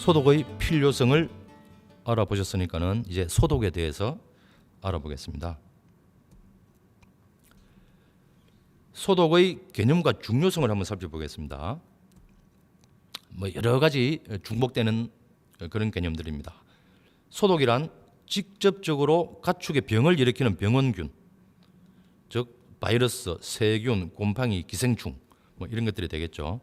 소독의 필요성을 알아보셨으니까는 이제 소독에 대해서 알아보겠습니다. 소독의 개념과 중요성을 한번 살펴보겠습니다. 여러 가지 중복되는 그런 개념들입니다. 소독이란 직접적으로 가축의 병을 일으키는 병원균, 즉 바이러스, 세균, 곰팡이, 기생충 이런 것들이 되겠죠.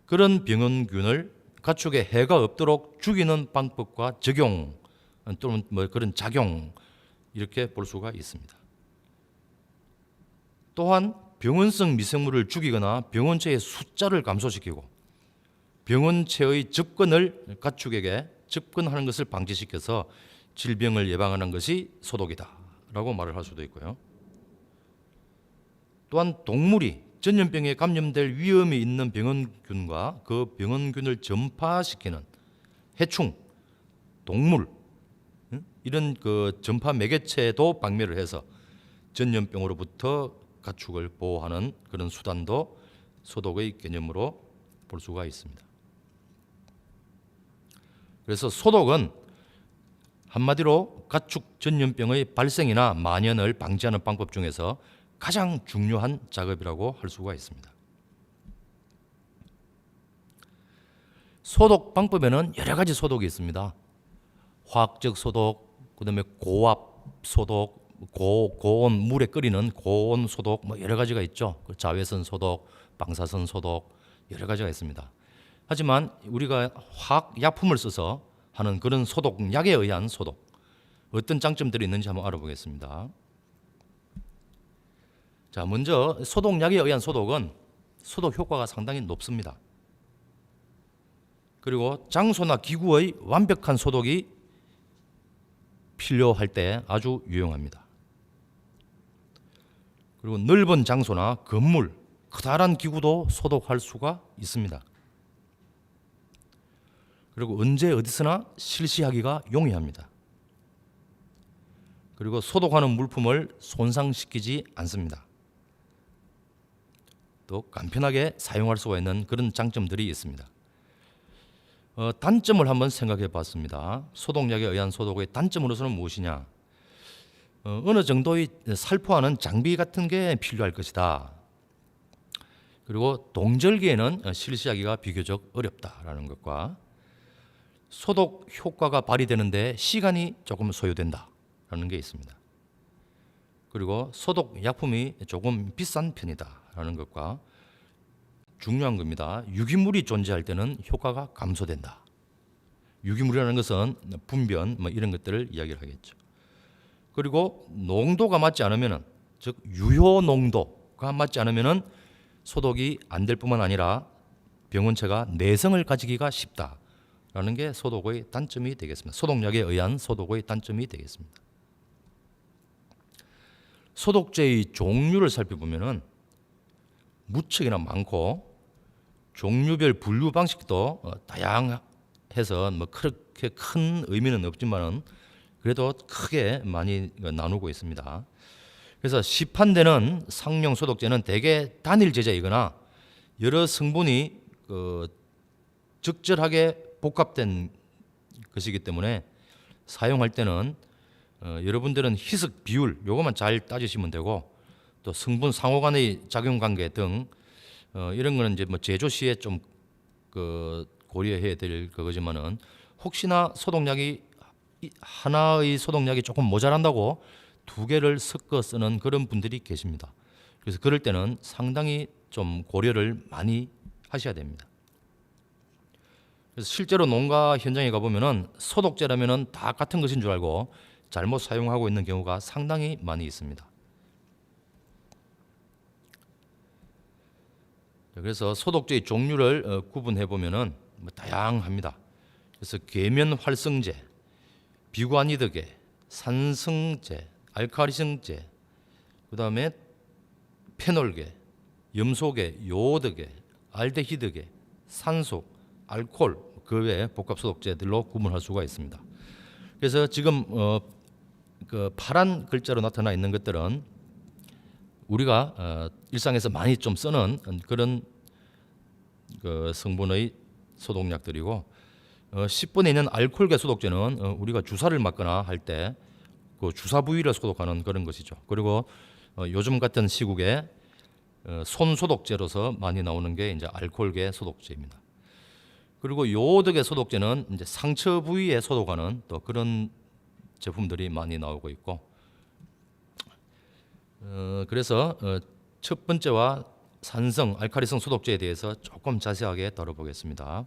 그런 병원균을 가축에 해가 없도록 죽이는 방법과 적용 또는 그런 작용 이렇게 볼 수가 있습니다. 또한 병원성 미생물을 죽이거나 병원체의 숫자를 감소시키고 병원체의 접근을 가축에게 접근하는 것을 방지시켜서 질병을 예방하는 것이 소독이다라고 말을 할 수도 있고요. 또한 동물이 전염병에 감염될 위험이 있는 병원균과 그 병원균을 전파시키는 해충, 동물 이런 그 전파 매개체도 박멸을 해서 전염병으로부터 가축을 보호하는 그런 수단도 소독의 개념으로 볼 수가 있습니다. 그래서 소독은 한마디로 가축 전염병의 발생이나 만연을 방지하는 방법 중에서 가장 중요한 작업이라고 할 수가 있습니다. 소독 방법에는 여러 가지 소독이 있습니다. 화학적 소독, 그다음에 고압 소독, 고온 물에 끓이는 고온 소독 여러 가지가 있죠. 자외선 소독, 방사선 소독 여러 가지가 있습니다. 하지만 우리가 화학 약품을 써서 하는 그런 소독약에 의한 소독 어떤 장점들이 있는지 한번 알아보겠습니다. 자, 먼저 소독약에 의한 소독은 소독 효과가 상당히 높습니다. 그리고 장소나 기구의 완벽한 소독이 필요할 때 아주 유용합니다. 그리고 넓은 장소나 건물, 커다란 기구도 소독할 수가 있습니다. 그리고 언제 어디서나 실시하기가 용이합니다. 그리고 소독하는 물품을 손상시키지 않습니다. 또 간편하게 사용할 수가 있는 그런 장점들이 있습니다. 단점을 한번 생각해 봤습니다. 소독약에 의한 소독의 단점으로서는 무엇이냐? 어느 정도의 살포하는 장비 같은 게 필요할 것이다. 그리고 동절기에는 실시하기가 비교적 어렵다라는 것과 소독 효과가 발휘되는데 시간이 조금 소요된다라는 게 있습니다. 그리고 소독 약품이 조금 비싼 편이다라는 것과 중요한 겁니다. 유기물이 존재할 때는 효과가 감소된다. 유기물이라는 것은 분변 이런 것들을 이야기를 하겠죠. 그리고 농도가 맞지 않으면은 즉 유효 농도가 맞지 않으면은 소독이 안 될 뿐만 아니라 병원체가 내성을 가지기가 쉽다라는 게 소독의 단점이 되겠습니다. 소독약에 의한 소독의 단점이 되겠습니다. 소독제의 종류를 살펴보면은 무척이나 많고 종류별 분류 방식도 다양해서 그렇게 큰 의미는 없지만은 그래도 크게 많이 나누고 있습니다. 그래서 시판되는 상용 소독제는 대개 단일 제제이거나 여러 성분이 적절하게 복합된 것이기 때문에 사용할 때는 여러분들은 희석 비율 요것만 잘 따지시면 되고 또 성분 상호 간의 작용 관계 등 이런 거는 이제 제조 시에 좀 고려해야 될 그거지만은 혹시나 소독약이 하나의 소독약이 조금 모자란다고 두 개를 섞어 쓰는 그런 분들이 계십니다. 그래서 그럴 때는 상당히 좀 고려를 많이 하셔야 됩니다. 그래서 실제로 농가 현장에 가보면은 소독제라면은 다 같은 것인 줄 알고 잘못 사용하고 있는 경우가 상당히 많이 있습니다. 그래서 소독제의 종류를 구분해 보면은 다양합니다. 그래서 계면 활성제, 비관이드계, 산성제, 알칼리성제, 그다음에 페놀계, 염소계, 요오드계, 알데히드계, 산소, 알코올 그 외에 복합 소독제들로 구분할 수가 있습니다. 그래서 지금 그 파란 글자로 나타나 있는 것들은 우리가 일상에서 많이 좀 쓰는 그런 그 성분의 소독약들이고 10번에 있는 알코올계 소독제는 우리가 주사를 맞거나 할 때 그 주사 부위를 소독하는 그런 것이죠. 그리고 요즘 같은 시국에 손 소독제로서 많이 나오는 게 이제 알코올계 소독제입니다. 그리고 요오드계 소독제는 이제 상처 부위에 소독하는 또 그런 제품들이 많이 나오고 있고, 그래서 첫 번째와 산성, 알칼리성 소독제에 대해서 조금 자세하게 다뤄보겠습니다.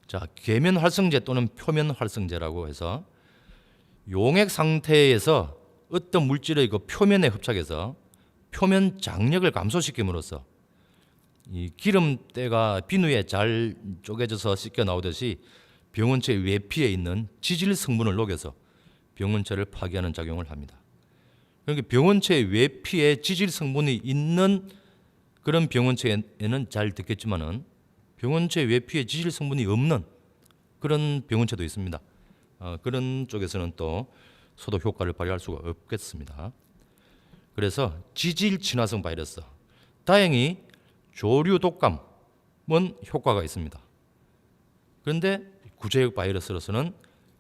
자, 계면 활성제 또는 표면 활성제라고 해서 용액 상태에서 어떤 물질의 그 표면에 흡착해서 표면 장력을 감소시킴으로써 이 기름때가 비누에 잘 쪼개져서 씻겨 나오듯이 병원체 외피에 있는 지질 성분을 녹여서 병원체를 파괴하는 작용을 합니다. 그러니까 병원체 외피에 지질 성분이 있는 그런 병원체에는 잘 듣겠지만은 병원체 외피에 지질 성분이 없는 그런 병원체도 있습니다. 그런 쪽에서는 또 소독 효과를 발휘할 수가 없겠습니다. 그래서 지질 친화성 바이러스, 다행히 조류 독감은 효과가 있습니다. 그런데 구제역 바이러스로서는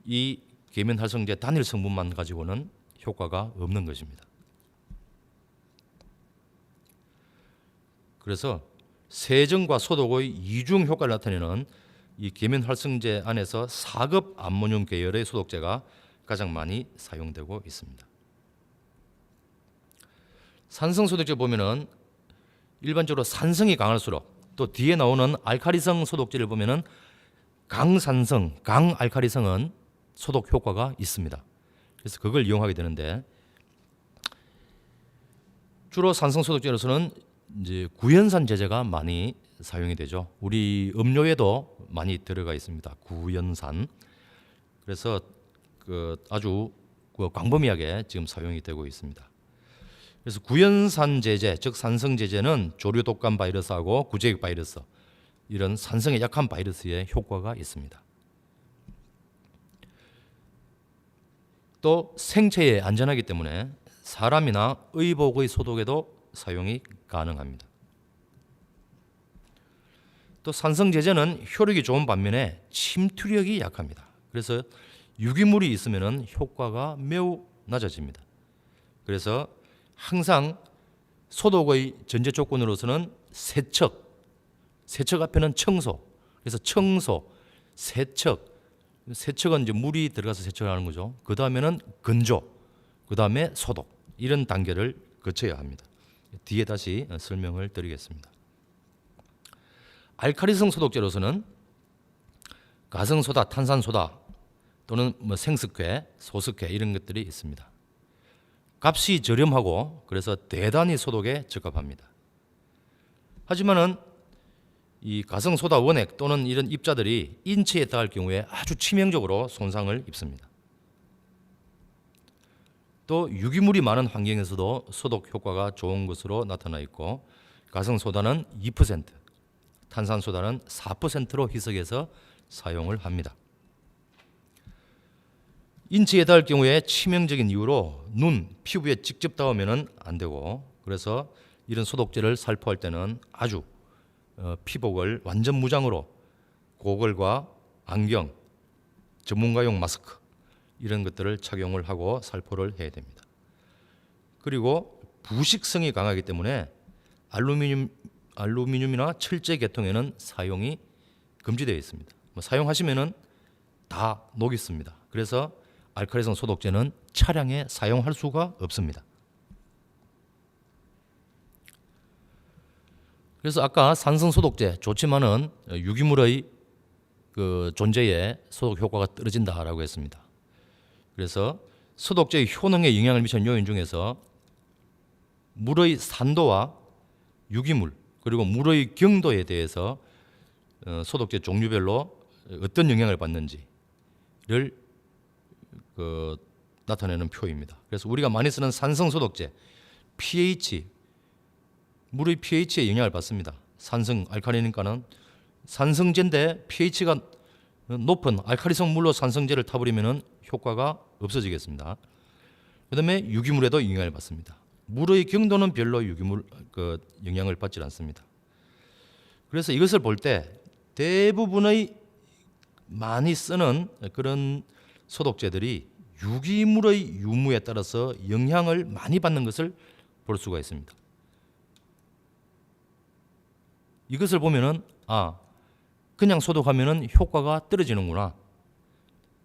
이 계면 활성제 단일 성분만 가지고는 효과가 없는 것입니다. 그래서 세정과 소독의 이중 효과를 나타내는 이 계면 활성제 안에서 4급 암모늄 계열의 소독제가 가장 많이 사용되고 있습니다. 산성 소독제 보면은 일반적으로 산성이 강할수록, 또 뒤에 나오는 알칼리성 소독제를 보면은 강산성, 강알칼리성은 소독 효과가 있습니다. 그래서 그걸 이용하게 되는데, 주로 산성 소독제로서는 이제 구연산 제제가 많이 사용이 되죠. 우리 음료에도 많이 들어가 있습니다. 구연산. 그래서 아주 광범위하게 지금 사용이 되고 있습니다. 그래서 구연산 제제, 즉 산성 제제는 조류 독감 바이러스하고 구제역 바이러스, 이런 산성에 약한 바이러스에 효과가 있습니다. 또 생체에 안전하기 때문에 사람이나 의복의 소독에도 사용이 가능합니다. 또 산성 제제는 효력이 좋은 반면에 침투력이 약합니다. 그래서 유기물이 있으면 효과가 매우 낮아집니다. 그래서 항상 소독의 전제 조건으로서는 세척 앞에는 청소, 그래서 청소, 세척은 이제 물이 들어가서 세척을 하는 거죠. 그 다음에는 건조, 그 다음에 소독, 이런 단계를 거쳐야 합니다. 뒤에 다시 설명을 드리겠습니다. 알칼리성 소독제로서는 가성소다, 탄산소다 또는 생석회, 소석회 이런 것들이 있습니다. 값이 저렴하고 그래서 대단히 소독에 적합합니다. 하지만은 이 가성소다 원액 또는 이런 입자들이 인체에 닿을 경우에 아주 치명적으로 손상을 입습니다. 또 유기물이 많은 환경에서도 소독 효과가 좋은 것으로 나타나 있고, 가성소다는 2%, 탄산소다는 4%로 희석해서 사용을 합니다. 인체에 닿을 경우에 치명적인 이유로 눈, 피부에 직접 닿으면 안 되고, 그래서 이런 소독제를 살포할 때는 아주 피복을 완전 무장으로 고글과 안경, 전문가용 마스크 이런 것들을 착용을 하고 살포를 해야 됩니다. 그리고 부식성이 강하기 때문에 알루미늄이나 철제 계통에는 사용이 금지되어 있습니다. 사용하시면은 다 녹습니다. 그래서 알칼리성 소독제는 차량에 사용할 수가 없습니다. 그래서 아까 산성 소독제 좋지만은 유기물의 그 존재에 소독 효과가 떨어진다라고 했습니다. 그래서 소독제의 효능에 영향을 미치는 요인 중에서 물의 산도와 유기물 그리고 물의 경도에 대해서 소독제 종류별로 어떤 영향을 받는지를 나타내는 표입니다. 그래서 우리가 많이 쓰는 산성 소독제, pH, 물의 pH에 영향을 받습니다. 산성, 알칼리니까는 산성제인데 pH가 높은 알칼리성 물로 산성제를 타버리면 효과가 없어지겠습니다. 그 다음에 유기물에도 영향을 받습니다. 물의 경도는 별로 유기물 영향을 받지 않습니다. 그래서 이것을 볼 때 대부분의 많이 쓰는 그런 소독제들이 유기물의 유무에 따라서 영향을 많이 받는 것을 볼 수가 있습니다. 이것을 보면은 그냥 소독하면은 효과가 떨어지는구나.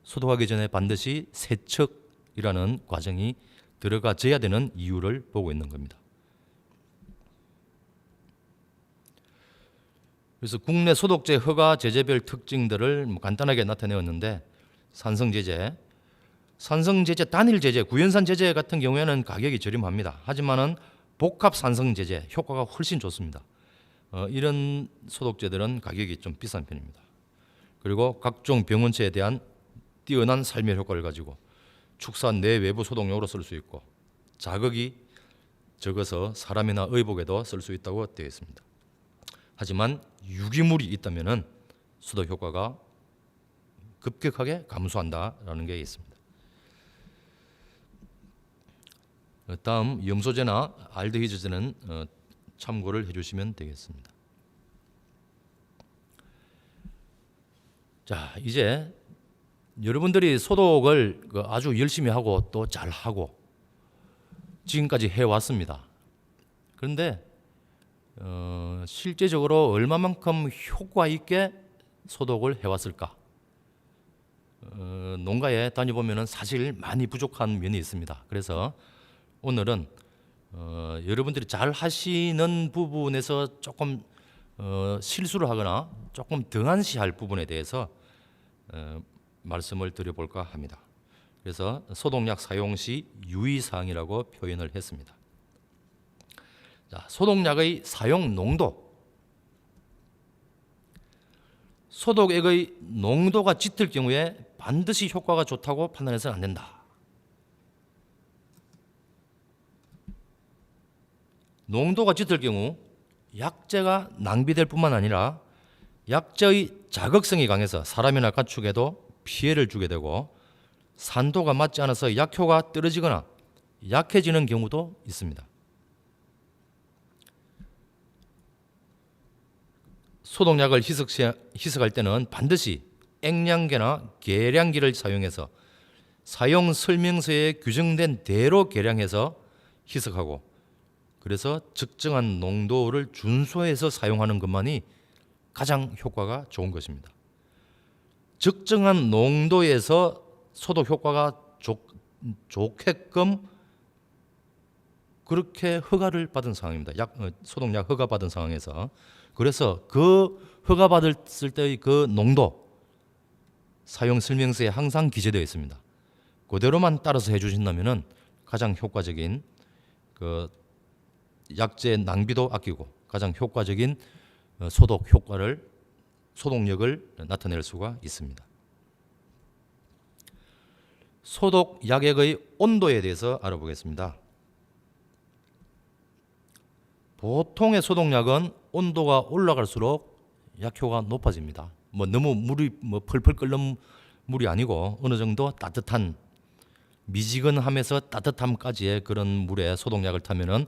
소독하기 전에 반드시 세척이라는 과정이 들어가져야 되는 이유를 보고 있는 겁니다. 그래서 국내 소독제 허가 제재별 특징들을 간단하게 나타내었는데, 산성제제, 단일 제제, 구연산 제제 같은 경우에는 가격이 저렴합니다. 하지만은 복합 산성 제제 효과가 훨씬 좋습니다. 이런 소독제들은 가격이 좀 비싼 편입니다. 그리고 각종 병원체에 대한 뛰어난 살멸 효과를 가지고 축산 내 외부 소독용으로 쓸 수 있고, 자극이 적어서 사람이나 의복에도 쓸 수 있다고 되어 있습니다. 하지만 유기물이 있다면은 소독 효과가 급격하게 감소한다라는 게 있습니다. 다음 염소제나 알데히드제는 참고를 해주시면 되겠습니다. 자, 이제 여러분들이 소독을 아주 열심히 하고 또 잘하고 지금까지 해왔습니다. 그런데 실제적으로 얼마만큼 효과 있게 소독을 해왔을까? 농가에 다녀보면 사실 많이 부족한 면이 있습니다. 그래서 오늘은 여러분들이 잘 하시는 부분에서 조금 실수를 하거나 조금 등한시할 부분에 대해서 말씀을 드려볼까 합니다. 그래서 소독약 사용 시 유의사항이라고 표현을 했습니다. 자, 소독약의 사용 농도. 소독액의 농도가 짙을 경우에 반드시 효과가 좋다고 판단해서는 안 된다. 농도가 짙을 경우 약재가 낭비될 뿐만 아니라 약재의 자극성이 강해서 사람이나 가축에도 피해를 주게 되고, 산도가 맞지 않아서 약효가 떨어지거나 약해지는 경우도 있습니다. 소독약을 희석할 때는 반드시 액량계나 계량기를 사용해서 사용 설명서에 규정된 대로 계량해서 희석하고, 그래서 적정한 농도를 준수해서 사용하는 것만이 가장 효과가 좋은 것입니다. 적정한 농도에서 소독 효과가 좋게끔 그렇게 허가를 받은 상황입니다. 소독약 허가 받은 상황에서. 그래서 그 허가 받았을 때의 그 농도 사용 설명서에 항상 기재되어 있습니다. 그대로만 따라서 해주신다면은 가장 효과적인 약재 낭비도 아끼고 가장 효과적인 소독력을 나타낼 수가 있습니다. 소독약액의 온도에 대해서 알아보겠습니다. 보통의 소독약은 온도가 올라갈수록 약효가 높아집니다. 너무 물이 펄펄 끓는 물이 아니고 어느 정도 따뜻한 미지근함에서 따뜻함까지의 그런 물에 소독약을 타면은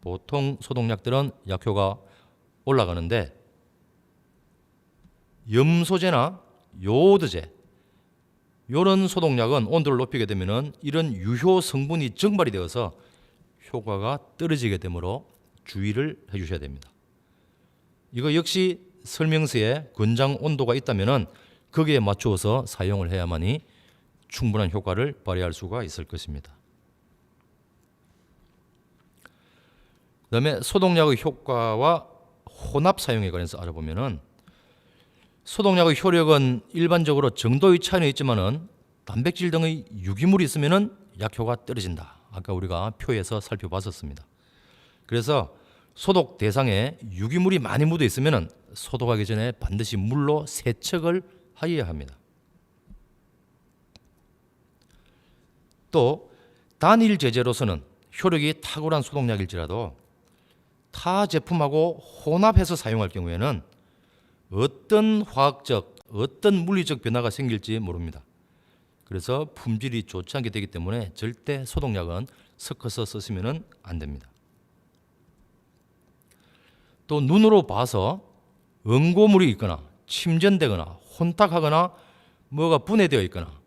보통 소독약들은 약효가 올라가는데, 염소제나 요오드제 이런 소독약은 온도를 높이게 되면은 이런 유효 성분이 증발이 되어서 효과가 떨어지게 되므로 주의를 해주셔야 됩니다. 이거 역시 설명서에 권장 온도가 있다면은 거기에 맞추어서 사용을 해야만이 충분한 효과를 발휘할 수가 있을 것입니다. 그다음에 소독약의 효과와 혼합 사용에 관해서 알아보면은, 소독약의 효력은 일반적으로 정도의 차이는 있지만은 단백질 등의 유기물이 있으면은 약효가 떨어진다. 아까 우리가 표에서 살펴봤었습니다. 그래서 소독 대상에 유기물이 많이 묻어 있으면은 소독하기 전에 반드시 물로 세척을 하여야 합니다. 또 단일 제제로서는 효력이 탁월한 소독약일지라도 타 제품하고 혼합해서 사용할 경우에는 어떤 화학적, 어떤 물리적 변화가 생길지 모릅니다. 그래서 품질이 좋지 않게 되기 때문에 절대 소독약은 섞어서 쓰시면 안 됩니다. 또 눈으로 봐서 응고물이 있거나 침전되거나 혼탁하거나 뭐가 분해되어 있거나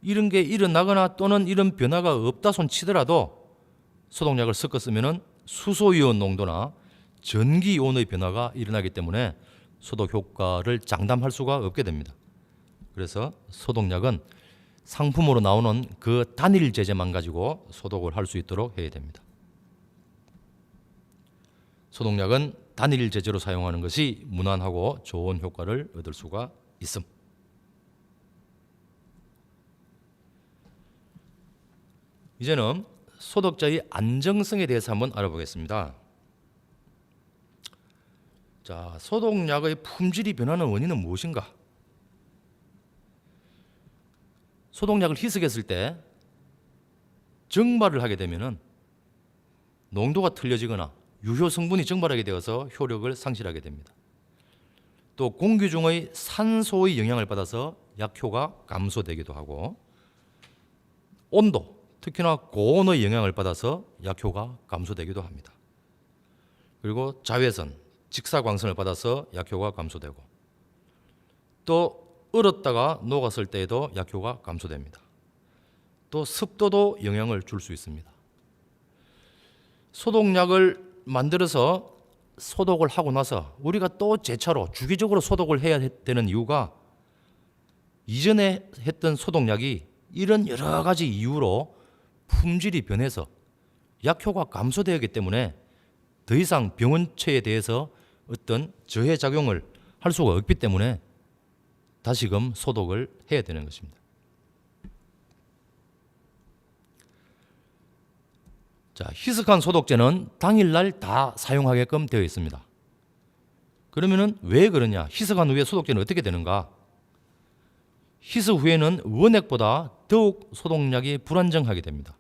이런 게 일어나거나 또는 이런 변화가 없다 손 치더라도 소독약을 섞어 쓰면은 수소이온 농도나 전기이온의 변화가 일어나기 때문에 소독 효과를 장담할 수가 없게 됩니다. 그래서 소독약은 상품으로 나오는 그 단일 제제만 가지고 소독을 할 수 있도록 해야 됩니다. 소독약은 단일 제제로 사용하는 것이 무난하고 좋은 효과를 얻을 수가 있습니다. 이제는 소독자의 안정성에 대해서 한번 알아보겠습니다. 자, 소독약의 품질이 변하는 원인은 무엇인가? 소독약을 희석했을 때 증발을 하게 되면은 농도가 틀려지거나 유효 성분이 증발하게 되어서 효력을 상실하게 됩니다. 또 공기 중의 산소의 영향을 받아서 약효가 감소되기도 하고 온도, 특히나 고온의 영향을 받아서 약효가 감소되기도 합니다. 그리고 자외선, 직사광선을 받아서 약효가 감소되고 또 얼었다가 녹았을 때에도 약효가 감소됩니다. 또 습도도 영향을 줄 수 있습니다. 소독약을 만들어서 소독을 하고 나서 우리가 또 재차로 주기적으로 소독을 해야 되는 이유가 이전에 했던 소독약이 이런 여러 가지 이유로 품질이 변해서 약효가 감소되었기 때문에 더 이상 병원체에 대해서 어떤 저해 작용을 할 수가 없기 때문에 다시금 소독을 해야 되는 것입니다. 자, 희석한 소독제는 당일날 다 사용하게끔 되어 있습니다. 그러면은 왜 그러냐? 희석한 후에 소독제는 어떻게 되는가? 희석 후에는 원액보다 더욱 소독약이 불안정하게 됩니다.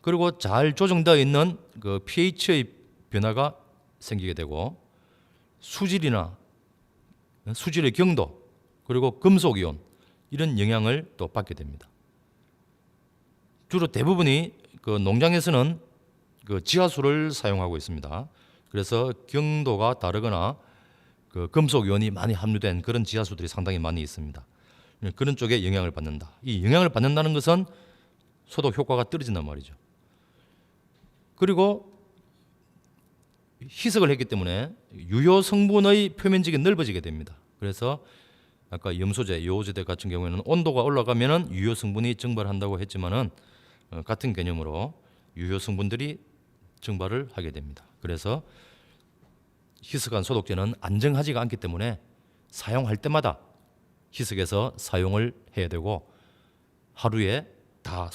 그리고 잘 조정되어 있는 그 pH의 변화가 생기게 되고 수질의 경도 그리고 금속이온 이런 영향을 또 받게 됩니다. 주로 대부분이 그 농장에서는 그 지하수를 사용하고 있습니다. 그래서 경도가 다르거나 그 금속이온이 많이 함유된 그런 지하수들이 상당히 많이 있습니다. 그런 쪽에 영향을 받는다. 이 영향을 받는다는 것은 소독 효과가 떨어진단 말이죠. 그리고 희석을 했기 때문에 유효 성분의 표면적이 넓어지게 됩니다. 그래서 아까 염소제, 요오제대 같은 경우에는 온도가 올라가면은 유효 성분이 증발한다고 했지만은 같은 개념으로 유효 성분들이 증발을 하게 됩니다. 그래서 희석한 소독제는 안정하지가 않기 때문에 사용할 때마다 희석해서 사용을 해야 되고 하루에 다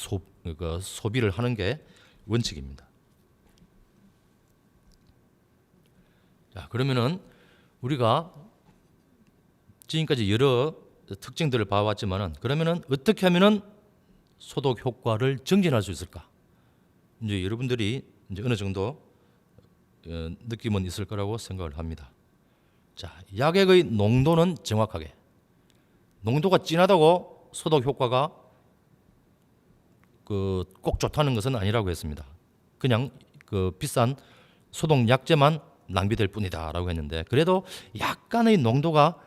소비를 하는 게 원칙입니다. 자, 그러면은 우리가 지금까지 여러 특징들을 봐왔지만은 그러면은 어떻게 하면은 소독 효과를 증진할 수 있을까? 이제 여러분들이 이제 어느 정도 느낌은 있을 거라고 생각을 합니다. 자, 약액의 농도는 정확하게 농도가 진하다고 소독 효과가 꼭 좋다는 것은 아니라고 했습니다. 그냥 그 비싼 소독 약제만 낭비될 뿐이다라고 했는데 그래도 약간의 농도가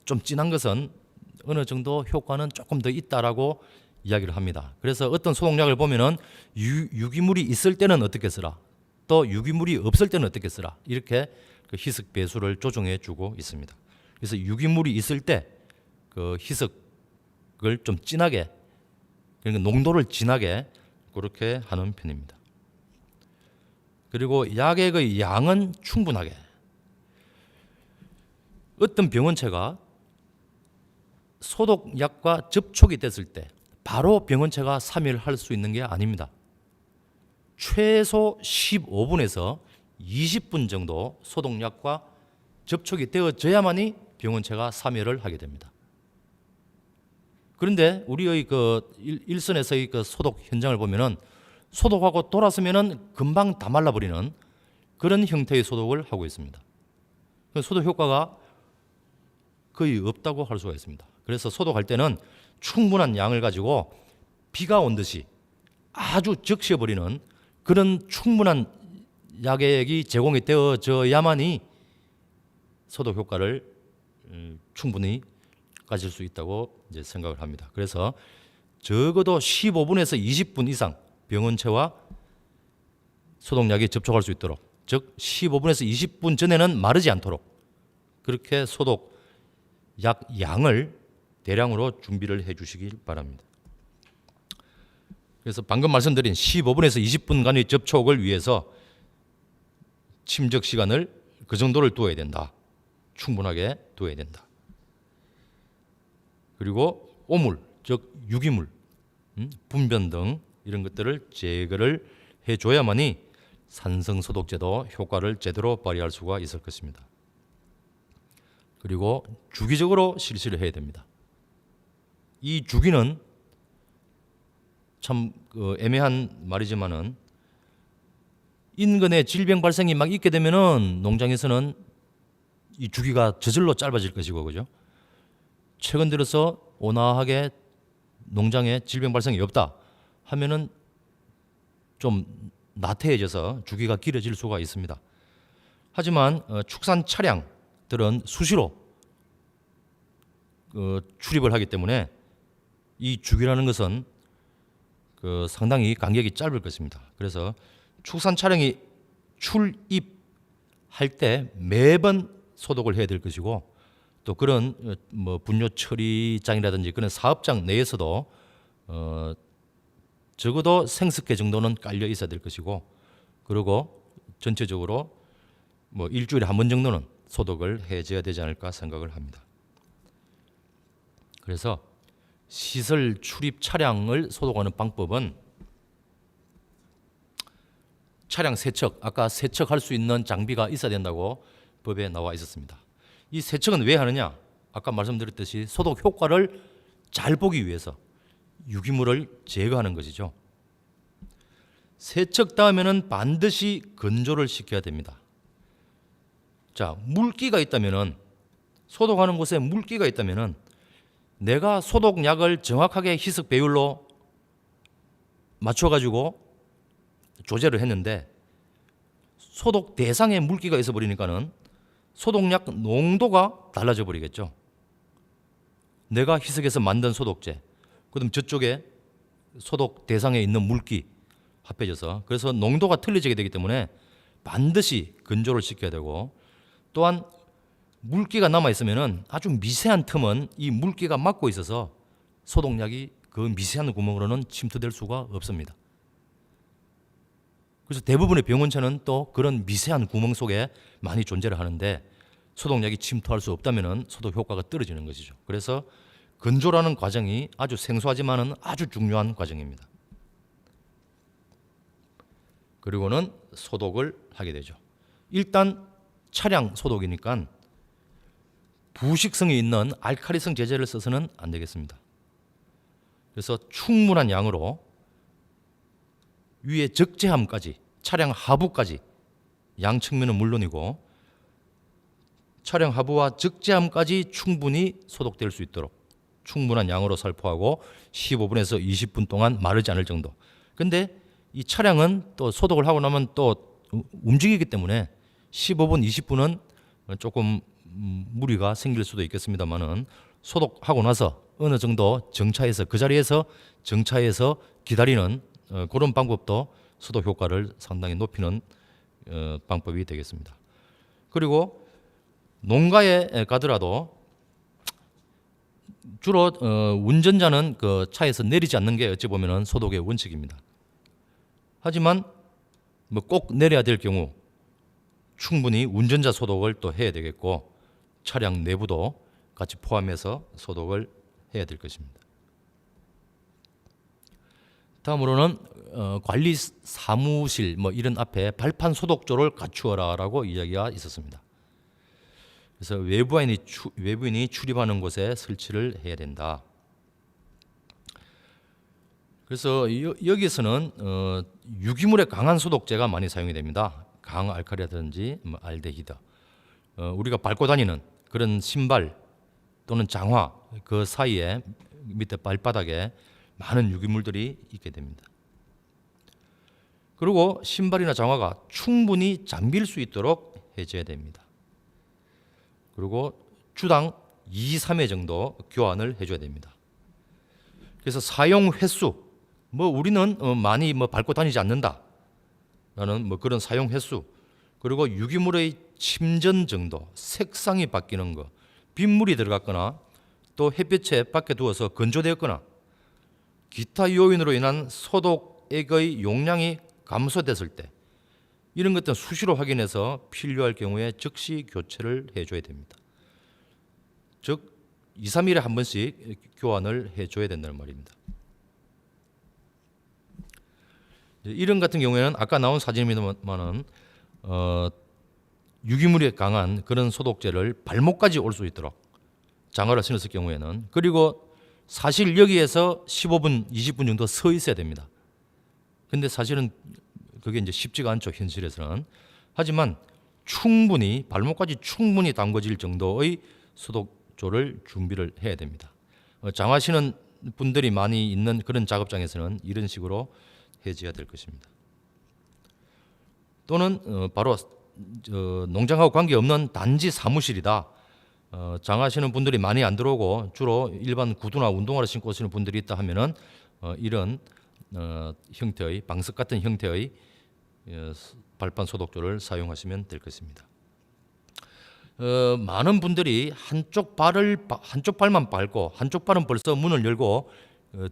좀 진한 것은 어느 정도 효과는 조금 더 있다라고 이야기를 합니다. 그래서 어떤 소독약을 보면은 유기물이 있을 때는 어떻게 쓰라, 또 유기물이 없을 때는 어떻게 쓰라 이렇게 그 희석 배수를 조정해 주고 있습니다. 그래서 유기물이 있을 때 그 희석을 좀 진하게 그러니까 농도를 진하게 그렇게 하는 편입니다. 그리고 약액의 양은 충분하게. 어떤 병원체가 소독약과 접촉이 됐을 때 바로 병원체가 삼위를 할 수 있는 게 아닙니다. 최소 15분에서 20분 정도 소독약과 접촉이 되어져야만이 병원체가 삼위를 하게 됩니다. 그런데 우리의 그 일선에서의 그 소독 현장을 보면은 소독하고 돌아서면은 금방 다 말라버리는 그런 형태의 소독을 하고 있습니다. 소독 효과가 거의 없다고 할 수가 있습니다. 그래서 소독할 때는 충분한 양을 가지고 비가 온 듯이 아주 적셔버리는 그런 충분한 약액이 제공이 되어져야만이 소독 효과를 충분히 가질 수 있다고 이제 생각을 합니다. 그래서 적어도 15분에서 20분 이상 병원체와 소독약이 접촉할 수 있도록, 즉 15분에서 20분 전에는 마르지 않도록 그렇게 소독약 양을 대량으로 준비를 해 주시길 바랍니다. 그래서 방금 말씀드린 15분에서 20분간의 접촉을 위해서 침적 시간을 그 정도를 두어야 된다. 충분하게 두어야 된다. 그리고 오물, 즉 유기물, 분변 등 이런 것들을 제거를 해줘야만이 산성소독제도 효과를 제대로 발휘할 수가 있을 것입니다. 그리고 주기적으로 실시를 해야 됩니다. 이 주기는 참 애매한 말이지만은 인근에 질병 발생이 막 있게 되면은 농장에서는 이 주기가 저절로 짧아질 것이고, 그죠? 최근 들어서 온화하게 농장에 질병 발생이 없다 하면은 좀 나태해져서 주기가 길어질 수가 있습니다. 하지만 축산 차량들은 수시로 출입을 하기 때문에 이 주기라는 것은 상당히 간격이 짧을 것입니다. 그래서 축산 차량이 출입할 때 매번 소독을 해야 될 것이고, 또 그런 분뇨 처리장이라든지 그런 사업장 내에서도 적어도 생석회 정도는 깔려 있어야 될 것이고, 그리고 전체적으로 일주일에 한 번 정도는 소독을 해줘야 되지 않을까 생각을 합니다. 그래서 시설 출입 차량을 소독하는 방법은 차량 세척, 아까 세척할 수 있는 장비가 있어야 된다고 법에 나와 있었습니다. 이 세척은 왜 하느냐? 아까 말씀드렸듯이 소독 효과를 잘 보기 위해서 유기물을 제거하는 것이죠. 세척 다음에는 반드시 건조를 시켜야 됩니다. 자, 물기가 있다면은, 소독하는 곳에 물기가 있다면은 내가 소독약을 정확하게 희석 배율로 맞춰가지고 조제를 했는데 소독 대상에 물기가 있어 버리니까는 소독약 농도가 달라져 버리겠죠. 내가 희석해서 만든 소독제, 그럼 저쪽에 소독 대상에 있는 물기 합해져서, 그래서 농도가 틀려지게 되기 때문에 반드시 건조를 시켜야 되고, 또한 물기가 남아 있으면은 아주 미세한 틈은 이 물기가 막고 있어서 소독약이 그 미세한 구멍으로는 침투될 수가 없습니다. 그래서 대부분의 병원체는 또 그런 미세한 구멍 속에 많이 존재를 하는데 소독약이 침투할 수 없다면은 소독 효과가 떨어지는 것이죠. 그래서 건조라는 과정이 아주 생소하지만은 아주 중요한 과정입니다. 그리고는 소독을 하게 되죠. 일단 차량 소독이니까 부식성이 있는 알칼리성 제제를 써서는 안 되겠습니다. 그래서 충분한 양으로 위에 적재함까지, 차량 하부까지, 양 측면은 물론이고 차량 하부와 적재함까지 충분히 소독될 수 있도록 충분한 양으로 살포하고 15분에서 20분 동안 마르지 않을 정도. 근데 이 차량은 또 소독을 하고 나면 또 움직이기 때문에 15분, 20분은 조금 무리가 생길 수도 있겠습니다만은 소독하고 나서 어느 정도 정차해서 그 자리에서 정차해서 기다리는 그런 방법도 소독 효과를 상당히 높이는 방법이 되겠습니다. 그리고 농가에 가더라도 주로 운전자는 그 차에서 내리지 않는 게 어찌 보면은 소독의 원칙입니다. 하지만 꼭 내려야 될 경우 충분히 운전자 소독을 또 해야 되겠고 차량 내부도 같이 포함해서 소독을 해야 될 것입니다. 다음으로는 관리 사무실 이런 앞에 발판 소독조를 갖추어라라고 이야기가 있었습니다. 그래서 외부인이 출입하는 곳에 설치를 해야 된다. 그래서 여기서는 유기물의 강한 소독제가 많이 사용이 됩니다. 강알칼리라든지 알데히드, 우리가 밟고 다니는 그런 신발 또는 장화 그 사이에 밑에 발바닥에 많은 유기물들이 있게 됩니다. 그리고 신발이나 장화가 충분히 잠길 수 있도록 해줘야 됩니다. 그리고 주당 2, 3회 정도 교환을 해줘야 됩니다. 그래서 사용 횟수, 우리는 많이 밟고 다니지 않는다라는 그런 사용 횟수, 그리고 유기물의 침전 정도, 색상이 바뀌는 거, 빗물이 들어갔거나 또 햇빛에 밖에 두어서 건조되었거나 기타 요인으로 인한 소독액의 용량이 감소됐을 때 이런 것들은 수시로 확인해서 필요할 경우에 즉시 교체를 해줘야 됩니다. 즉 2, 3일에 한 번씩 교환을 해줘야 된다는 말입니다. 이런 같은 경우에는 아까 나온 사진입니다만은 유기물이 강한 그런 소독제를 발목까지 올 수 있도록 장화를 신었을 경우에는, 그리고 사실 여기에서 15분, 20분 정도 서 있어야 됩니다. 근데 사실은 그게 이제 쉽지가 않죠, 현실에서는. 하지만 충분히 발목까지 충분히 담궈질 정도의 소독조를 준비를 해야 됩니다. 장화 신은 분들이 많이 있는 그런 작업장에서는 이런 식으로 해줘야 될 것입니다. 또는 바로 농장하고 관계없는 단지 사무실이다. 장화하시는 분들이 많이 안 들어오고 주로 일반 구두나 운동화를 신고 오시는 분들이 있다 하면은 이런 형태의 방석 같은 형태의 발판 소독조를 사용하시면 될 것입니다. 많은 분들이 한쪽 발만 밟고 한쪽 발은 벌써 문을 열고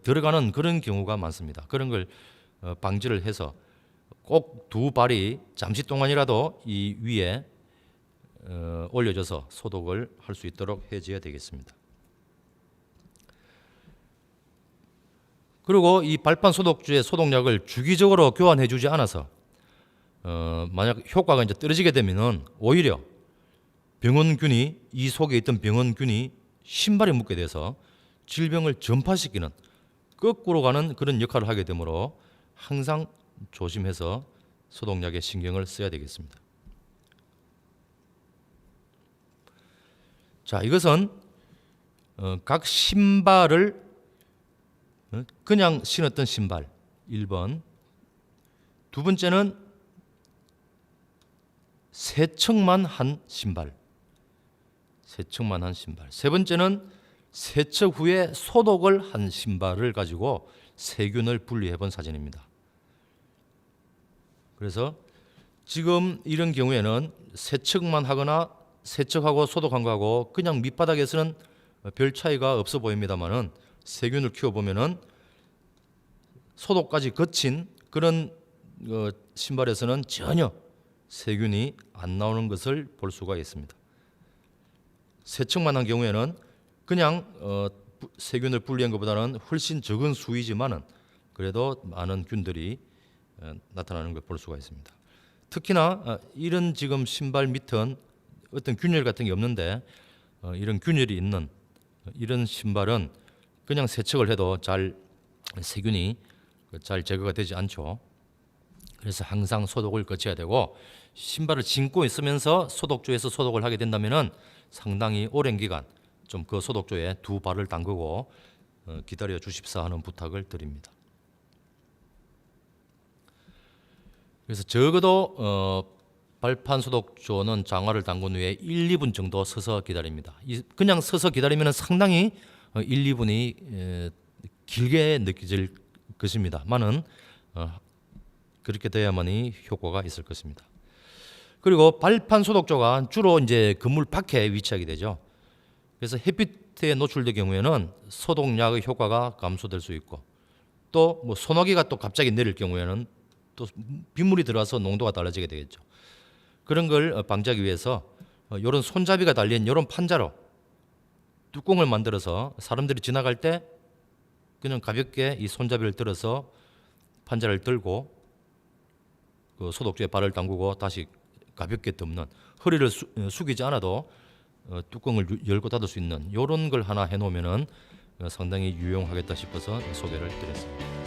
들어가는 그런 경우가 많습니다. 그런 걸 방지를 해서 꼭 두 발이 잠시 동안이라도 이 위에 올려져서 소독을 할 수 있도록 해줘야 되겠습니다. 그리고 이 발판 소독주의 소독약을 주기적으로 교환해 주지 않아서 만약 효과가 이제 떨어지게 되면은 오히려 병원균이, 이 속에 있던 병원균이 신발에 묻게 돼서 질병을 전파시키는 거꾸로 가는 그런 역할을 하게 되므로 항상 조심해서 소독약에 신경을 써야 되겠습니다. 자, 이것은 각 신발을 그냥 신었던 신발 1번, 두 번째는 세척만 한 신발, 세 번째는 세척 후에 소독을 한 신발을 가지고 세균을 분리해 본 사진입니다. 그래서 지금 이런 경우에는 세척만 하거나 세척하고 소독한 거하고 그냥 밑바닥에서는 별 차이가 없어 보입니다만은 세균을 키워보면은 소독까지 거친 그런 신발에서는 전혀 세균이 안 나오는 것을 볼 수가 있습니다. 세척만 한 경우에는 그냥 세균을 분리한 것보다는 훨씬 적은 수이지만은 그래도 많은 균들이 나타나는 걸 볼 수가 있습니다. 특히나 이런 지금 신발 밑은 어떤 균열 같은 게 없는데 이런 균열이 있는 이런 신발은 그냥 세척을 해도 잘 세균이 잘 제거가 되지 않죠. 그래서 항상 소독을 거쳐야 되고 신발을 신고 있으면서 소독조에서 소독을 하게 된다면은 상당히 오랜 기간 좀 그 소독조에 두 발을 담그고 기다려 주십사 하는 부탁을 드립니다. 그래서 적어도 발판 소독조는 장화를 담근 후에 1, 2분 정도 서서 기다립니다. 그냥 서서 기다리면 상당히 1, 2분이 길게 느껴질 것입니다만은 그렇게 돼야만이 효과가 있을 것입니다. 그리고 발판 소독조가 주로 이제 건물 밖에 위치하게 되죠. 그래서 햇빛에 노출될 경우에는 소독약의 효과가 감소될 수 있고 또 소나기가 또 갑자기 내릴 경우에는 또 빗물이 들어와서 농도가 달라지게 되겠죠. 그런 걸 방지하기 위해서 이런 손잡이가 달린 이런 판자로 뚜껑을 만들어서 사람들이 지나갈 때 그냥 가볍게 이 손잡이를 들어서 판자를 들고 그 소독조에 발을 담그고 다시 가볍게 덮는, 허리를 숙이지 않아도 뚜껑을 열고 닫을 수 있는 이런 걸 하나 해놓으면은 상당히 유용하겠다 싶어서 소개를 드렸습니다.